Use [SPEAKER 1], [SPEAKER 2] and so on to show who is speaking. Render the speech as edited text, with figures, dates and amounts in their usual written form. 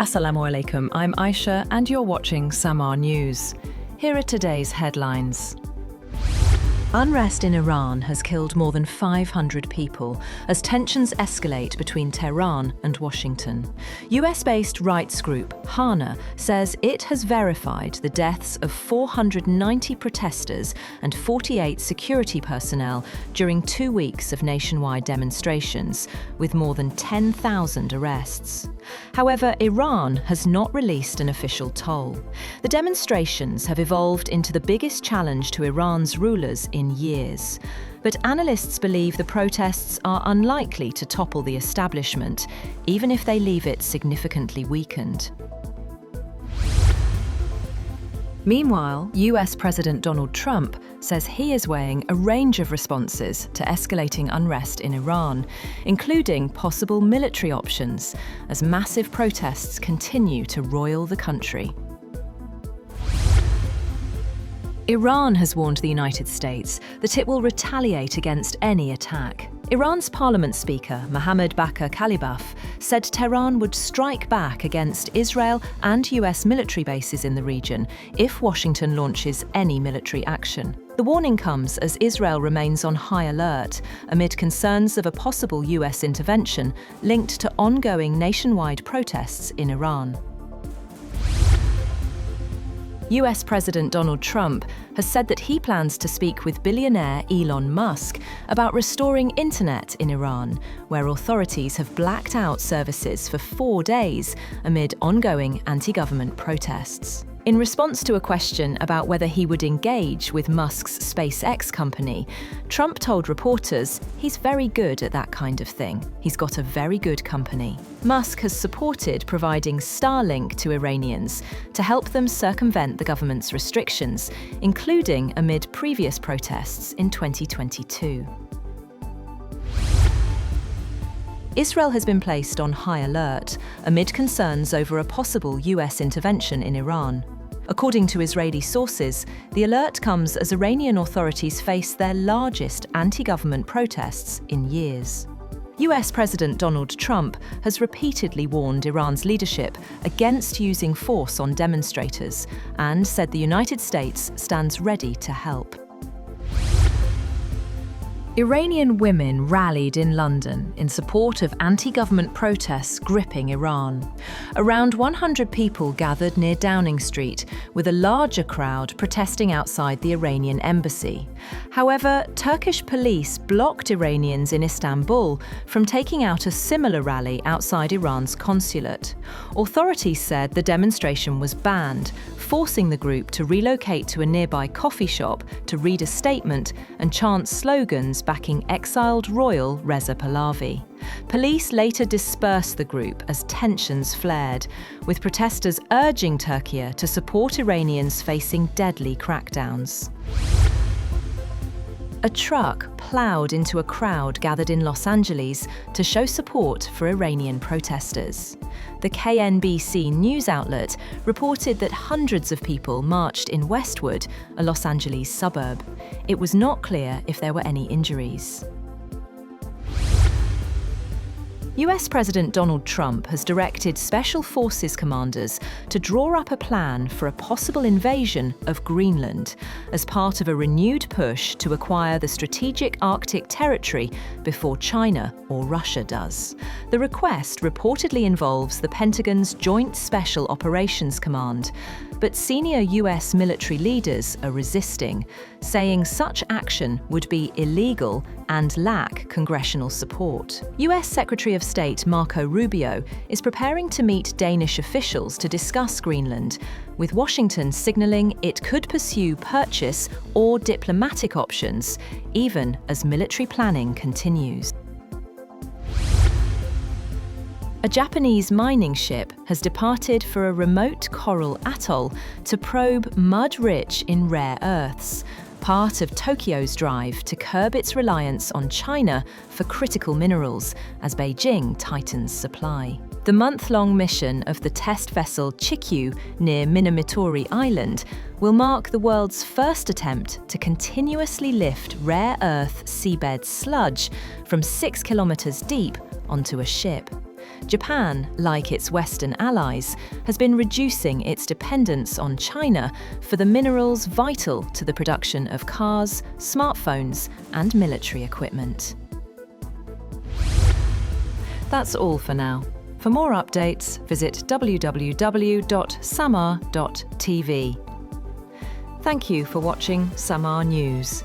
[SPEAKER 1] Assalamu alaikum, I'm Aisha and you're watching Samar News. Here are today's headlines. Unrest in Iran has killed more than 500 people as tensions escalate between Tehran and Washington. US-based rights group HRANA says it has verified the deaths of 490 protesters and 48 security personnel during 2 weeks of nationwide demonstrations, with more than 10,000 arrests. However, Iran has not released an official toll. The demonstrations have evolved into the biggest challenge to Iran's rulers in years. But analysts believe the protests are unlikely to topple the establishment, even if they leave it significantly weakened. Meanwhile, US President Donald Trump says he is weighing a range of responses to escalating unrest in Iran, including possible military options, as massive protests continue to roil the country. Iran has warned the United States that it will retaliate against any attack. Iran's parliament speaker, Mohammad Bakr Kalibaf, said Tehran would strike back against Israel and US military bases in the region if Washington launches any military action. The warning comes as Israel remains on high alert amid concerns of a possible US intervention linked to ongoing nationwide protests in Iran. US President Donald Trump has said that he plans to speak with billionaire Elon Musk about restoring internet in Iran, where authorities have blacked out services for 4 days amid ongoing anti-government protests. In response to a question about whether he would engage with Musk's SpaceX company, Trump told reporters he's very good at that kind of thing. He's got a very good company. Musk has supported providing Starlink to Iranians to help them circumvent the government's restrictions, including amid previous protests in 2022. Israel has been placed on high alert amid concerns over a possible US intervention in Iran. According to Israeli sources, the alert comes as Iranian authorities face their largest anti-government protests in years. US President Donald Trump has repeatedly warned Iran's leadership against using force on demonstrators and said the United States stands ready to help. Iranian women rallied in London in support of anti-government protests gripping Iran. Around 100 people gathered near Downing Street, with a larger crowd protesting outside the Iranian embassy. However, Turkish police blocked Iranians in Istanbul from taking out a similar rally outside Iran's consulate. Authorities said the demonstration was banned, forcing the group to relocate to a nearby coffee shop to read a statement and chant slogans backing exiled royal Reza Pahlavi. Police later dispersed the group as tensions flared, with protesters urging Turkey to support Iranians facing deadly crackdowns. A truck ploughed into a crowd gathered in Los Angeles to show support for Iranian protesters. The KNBC news outlet reported that hundreds of people marched in Westwood, a Los Angeles suburb. It was not clear if there were any injuries. US President Donald Trump has directed Special Forces commanders to draw up a plan for a possible invasion of Greenland as part of a renewed push to acquire the strategic Arctic territory before China or Russia does. The request reportedly involves the Pentagon's Joint Special Operations Command, but senior US military leaders are resisting, saying such action would be illegal and lack congressional support. US Secretary of State Marco Rubio is preparing to meet Danish officials to discuss Greenland, with Washington signaling it could pursue purchase or diplomatic options, even as military planning continues. A Japanese mining ship has departed for a remote coral atoll to probe mud rich in rare earths, part of Tokyo's drive to curb its reliance on China for critical minerals as Beijing tightens supply. The month-long mission of the test vessel Chikyu near Minamotori Island will mark the world's first attempt to continuously lift rare earth seabed sludge from 6 kilometers deep onto a ship. Japan, like its Western allies, has been reducing its dependence on China for the minerals vital to the production of cars, smartphones, and military equipment. That's all for now. For more updates, visit www.samar.tv. Thank you for watching Samar News.